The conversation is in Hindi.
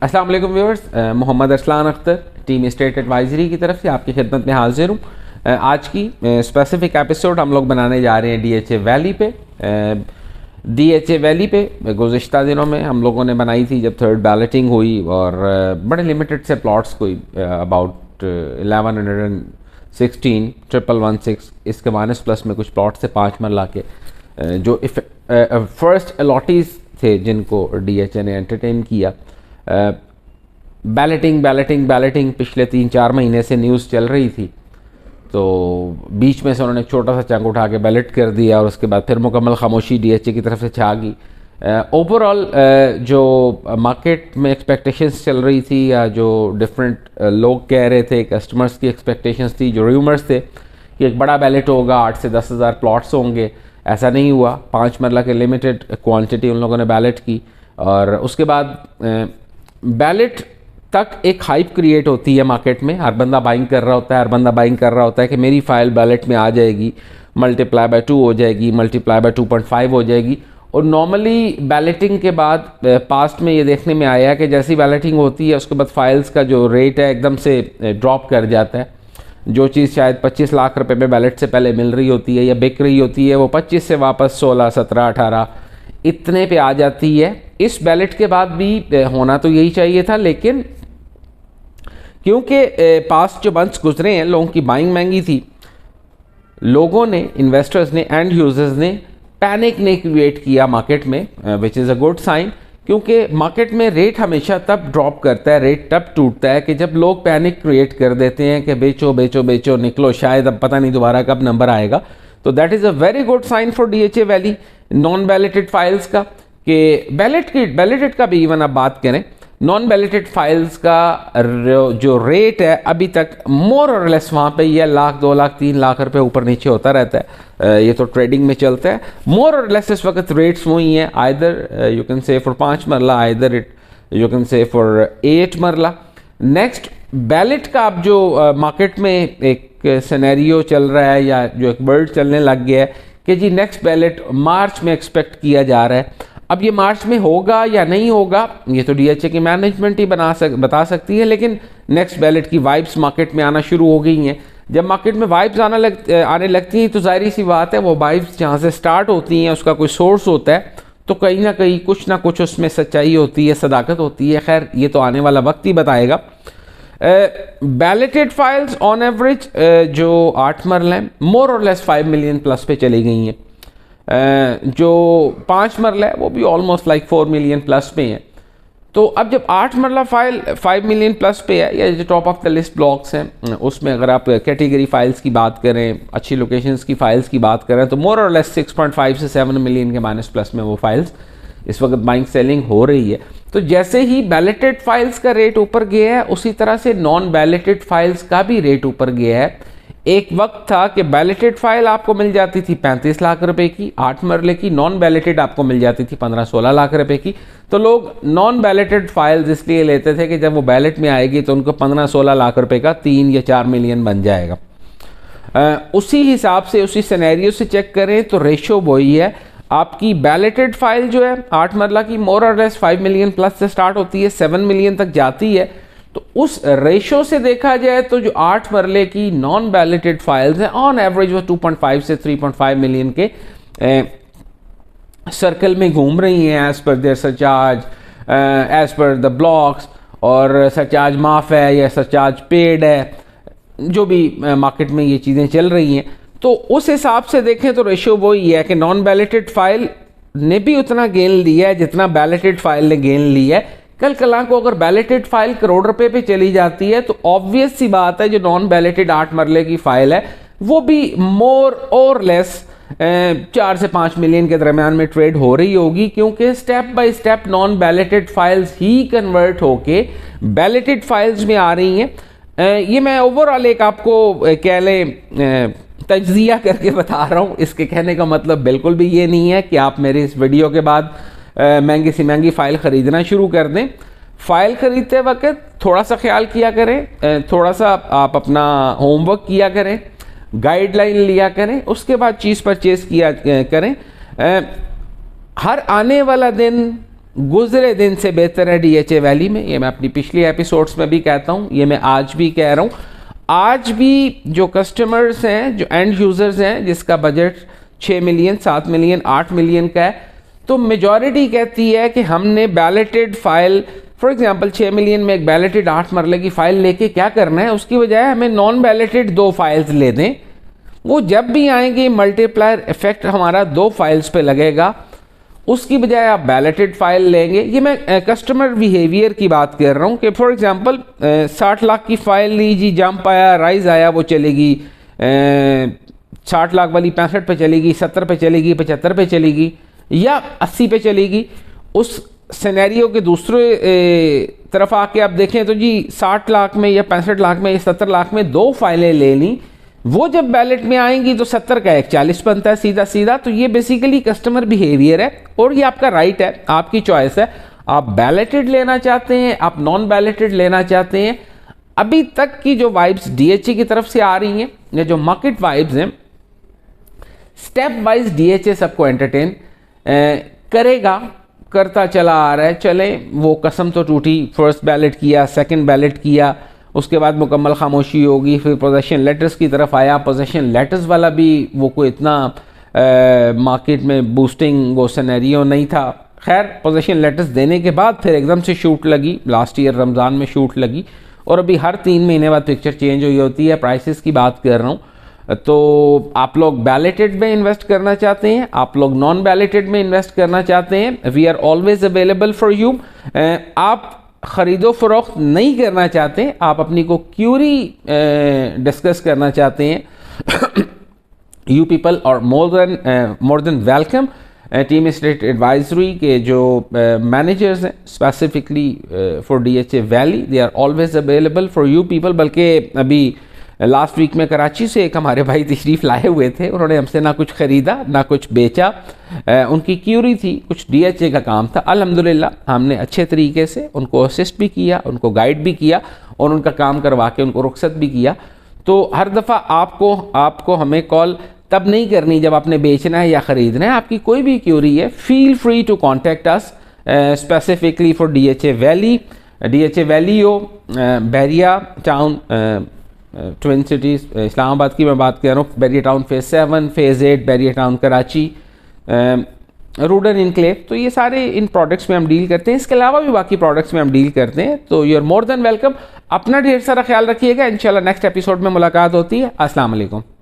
अस्सलाम वालेकुम viewers, Mohammad Arsalan Akhtar team state advisory की तरफ से आपकी खिदमत में हाजिर हूँ। आज की स्पेसिफिक एपिसोड हम लोग बनाने जा रहे हैं डीएचए वैली पे। डीएचए वैली पे गुज़िश्ता दिनों में हम लोगों ने बनाई थी जब थर्ड बैलेटिंग हुई, और बड़े लिमिटेड से प्लॉट्स कोई अबाउट 1116 1116 इसके माइनस प्लस में कुछ प्लॉट से 5 मरला के जो फर्स्ट अलॉटीज़ थे जिनको डीएचए ने एंटरटेन किया। बैलेटिंग पिछले 3-4 महीने से न्यूज़ चल रही थी, तो बीच में से उन्होंने एक छोटा सा चंक उठा के बैलेट कर दिया और उसके बाद फिर मुकम्मल खामोशी डीएचए की तरफ से छा गई। ओवरऑल जो मार्केट में एक्सपेक्टेशंस चल रही थी या जो डिफरेंट लोग कह रहे थे, कस्टमर्स की एक्सपेक्टेशंस थी, जो र्यूमर्स थे कि एक बड़ा बैलेट होगा, 8 से 10 हज़ार प्लॉट्स होंगे, ऐसा नहीं हुआ। 5 मरला के लिमिटेड क्वांटिटी उन लोगों ने बैलेट की, और उसके बाद बैलेट तक एक हाइप क्रिएट होती है मार्केट में। हर बंदा बाइंग कर रहा होता है कि मेरी फ़ाइल बैलेट में आ जाएगी, मल्टीप्लाई बाय 2 हो जाएगी, मल्टीप्लाई बाय 2.5 हो जाएगी। और नॉर्मली बैलेटिंग के बाद पास्ट में ये देखने में आया है कि जैसी बैलेटिंग होती है उसके बाद फाइल्स का जो रेट है एकदम से ड्रॉप कर जाता है। जो चीज़ शायद 25 लाख रुपए में बैलेट से पहले मिल रही होती है या बिक रही होती है, वो 25 से वापस 16, 17, 18 इतने पे आ जाती है। इस बैलेट के बाद भी होना तो यही चाहिए था, लेकिन क्योंकि पास्ट जो मंथ्स गुजरे हैं लोगों की बाइंग महंगी थी, लोगों ने, इन्वेस्टर्स ने, एंड यूजर्स ने पैनिक ने क्रिएट किया मार्केट में, which is a good sign. क्योंकि मार्केट में रेट हमेशा तब ड्रॉप करता है, रेट तब टूटता है कि जब लोग पैनिक क्रिएट कर देते हैं कि बेचो बेचो बेचो, निकलो, शायद अब पता नहीं दोबारा कब नंबर आएगा। तो that is a very good sign for DHA valley non balloted files का, कि बैलेटेड का भी इवन आप बात करें, नॉन बैलेटेड फाइल्स का जो रेट है अभी तक मोर और लेस वहाँ पे ये 1 लाख 2 लाख 3 लाख रुपए ऊपर नीचे होता रहता है। ये तो ट्रेडिंग में चलता है। मोर और लेस इस वक्त रेट्स वही हैं, either you can say for 5 मरला, either you can say for 8 मरला। नेक्स्ट बैलेट का अब जो मार्केट में एक सिनेरियो चल रहा है या जो एक वर्ड चलने लग गया है कि जी नेक्स्ट बैलेट मार्च में एक्सपेक्ट किया जा रहा है। अब ये मार्च में होगा या नहीं होगा ये तो डीएचए की मैनेजमेंट ही बता सकती है, लेकिन नेक्स्ट बैलेट की वाइब्स मार्केट में आना शुरू हो गई हैं। जब मार्केट में वाइब्स आने लगती हैं तो जाहिर सी बात है वो वाइब्स जहाँ से स्टार्ट होती हैं उसका कोई सोर्स होता है, तो कहीं ना कुछ उसमें सच्चाई होती है, सदाकत होती है। खैर ये तो आने वाला वक्त ही बताएगा। बैलेटेड फाइल्स ऑन एवरेज जो 8 मरला हैं मोर और लेस 5 मिलियन प्लस पे चली गई हैं। जो 5 मरला है वो भी ऑलमोस्ट लाइक 4 मिलियन प्लस पे है। तो अब जब 8 मरला फाइल 5 मिलियन प्लस पे है, या जो top of the list blocks हैं उसमें अगर आप कैटेगरी फाइल्स की बात करें, अच्छी लोकेशंस की फाइल्स की बात करें, तो मोर और लेस 6.5 से 7 मिलियन के माइनस प्लस में वो फाइल्स इस वक्त बाइंग सेलिंग हो रही है। तो जैसे ही बैलेटेड फाइल्स का रेट ऊपर गया है उसी तरह से नॉन बैलेटेड फाइल्स का भी रेट ऊपर गया है। एक वक्त था कि बैलेटेड फाइल आपको मिल जाती थी 35 लाख रुपए की 8 मरले की, नॉन बैलेटेड आपको मिल जाती थी 15-16 लाख रुपए की। तो लोग नॉन बैलेटेड फाइल्स इसलिए लेते थे कि जब वो बैलेट में आएगी तो उनको 15-16 लाख रुपए का 3 या 4 मिलियन बन जाएगा। उसी हिसाब से, उसी सिनेरियो से चेक करें तो रेशो वही है। आपकी बैलेटेड फाइल जो है 8 मरला की मोर और लेस 5 मिलियन प्लस से स्टार्ट होती है, 7 मिलियन तक जाती है। तो उस रेशो से देखा जाए तो जो 8 मरले की नॉन बैलेटेड फाइल्स हैं ऑन एवरेज वो 2.5 से 3.5 मिलियन के सर्कल में घूम रही हैं as per their surcharge, as per the blocks, और सरचार्ज माफ है या सरचार्ज पेड है, जो भी मार्केट में ये चीज़ें चल रही हैं। तो उस हिसाब से देखें तो रेशो वही है कि नॉन बैलेटेड फाइल ने भी उतना गेन लिया है जितना बैलेटेड फाइल ने गेन लिया है। कल को अगर बैलेटेड फाइल करोड़ रुपए पे चली जाती है तो ऑब्वियस सी बात है जो नॉन बैलेटेड 8 मरले की फाइल है वो भी मोर और लेस 4 से 5 मिलियन के दरमियान में ट्रेड हो रही होगी, क्योंकि step by step non balloted files he convert होके बैलेटेड फाइल्स में आ रही हैं। ये मैं ओवरऑल एक आपको कह लें तज्जिया करके बता रहा हूँ। इसके कहने का मतलब बिल्कुल भी ये नहीं है कि आप मेरे इस वीडियो के बाद महंगी से महंगी फ़ाइल ख़रीदना शुरू कर दें। फ़ाइल ख़रीदते वक्त थोड़ा सा ख्याल किया करें, थोड़ा सा आप अपना होमवर्क किया करें, गाइडलाइन लिया करें, उसके बाद चीज़ परचेज़ किया करें। हर आने वाला दिन गुजरे दिन से बेहतर है DHA वैली में। ये मैं अपनी पिछली एपिसोड्स में भी कहता हूँ, ये मैं आज भी कह रहा हूँ। आज भी जो कस्टमर्स हैं, जो एंड यूज़र्स हैं, जिसका बजट 6 मिलियन, 7 मिलियन, 8 मिलियन का है, तो मेजॉरिटी कहती है कि हमने balloted file, for example 6 million में एक बैलेटेड 8 मरले की फ़ाइल लेके क्या करना है, उसकी बजाय हमें नॉन बैलेटेड 2 फाइल्स ले दें। वो जब भी आएंगे मल्टीप्लायर इफेक्ट हमारा 2 फाइल्स पे लगेगा, उसकी बजाय आप बैलेटेड फाइल लेंगे। ये मैं कस्टमर बिहेवियर की बात कर रहा हूँ कि फॉर एग्जांपल 60 लाख की फ़ाइल ली जी, जंप आया, राइज आया, वो चलेगी 60 लाख वाली 65 पे चलेगी, 70 पे चलेगी, 75 पे चलेगी या 80 पे चलेगी। उस सिनेरियो के दूसरे तरफ आके आप देखें तो जी 60 लाख में या 65 लाख में या 70 लाख में 2 फाइलें ले ली, वो जब बैलेट में आएंगी तो 70 का 40 बनता है सीधा सीधा। तो ये बेसिकली कस्टमर बिहेवियर है और ये आपका राइट है, आपकी चॉइस है। आप बैलेटेड लेना चाहते हैं, आप नॉन बैलेटेड लेना चाहते हैं। अभी तक की जो वाइब्स DHA की तरफ से आ रही हैं या जो मार्केट वाइब्स हैं, स्टेप वाइज DHA सबको एंटरटेन करेगा, करता चला आ रहा है। चले, वो कसम तो टूटी, फर्स्ट बैलेट किया, सेकंड बैलेट किया, उसके बाद मुकम्मल खामोशी होगी। फिर पोजेशन लेटर्स की तरफ आया, पोजेशन लेटर्स वाला भी वो कोई इतना मार्केट में बूस्टिंग वो सिनेरियो नहीं था। खैर, पोजेशन लेटर्स देने के बाद फिर एकदम से शूट लगी, लास्ट ईयर रमज़ान में शूट लगी और अभी हर 3 महीने बाद पिक्चर चेंज हुई होती है। प्राइसेस की बात कर रहा हूँ। तो आप लोग बैलेटेड में इन्वेस्ट करना चाहते हैं, आप लोग नॉन बैलेटेड में इन्वेस्ट करना चाहते हैं, we are always available for you. आप ख़रीदो फरोख्त नहीं करना चाहते, आप अपनी को क्यूरी डिस्कस करना चाहते हैं, you people are more than welcome. Team state advisory के जो मैनेजर्स हैं specifically for DHA valley, they are always available for you people. बल्कि अभी लास्ट वीक में कराची से एक हमारे भाई तशरीफ़ लाए हुए थे, उन्होंने हमसे ना कुछ ख़रीदा ना कुछ बेचा, उनकी क्यूरी थी, कुछ DHA का काम था। अल्हम्दुलिल्लाह हमने अच्छे तरीके से उनको असिस्ट भी किया, उनको गाइड भी किया और उनका काम करवा के उनको रुखसत भी किया। तो हर दफ़ा आपको हमें कॉल तब नहीं करनी जब आपने बेचना है या ख़रीदना है। आपकी कोई भी क्यूरी है, feel free to contact us specifically for DHA valley, DHA valley हो, Bahria town, twin cities Islamabad की मैं बात कर रहा हूँ, Bahria town phase 7, phase 8, Bahria town Karachi, Rudn enclave. तो ये सारे इन प्रोडक्ट्स में हम डील करते हैं। इसके अलावा भी बाकी प्रोडक्ट्स में हम डील करते हैं। तो you are more than welcome. अपना ढेर सारा ख्याल रखिएगा। इंशाल्लाह नेक्स्ट एपिसोड में मुलाकात होती है। अस्सलाम वालेकुम।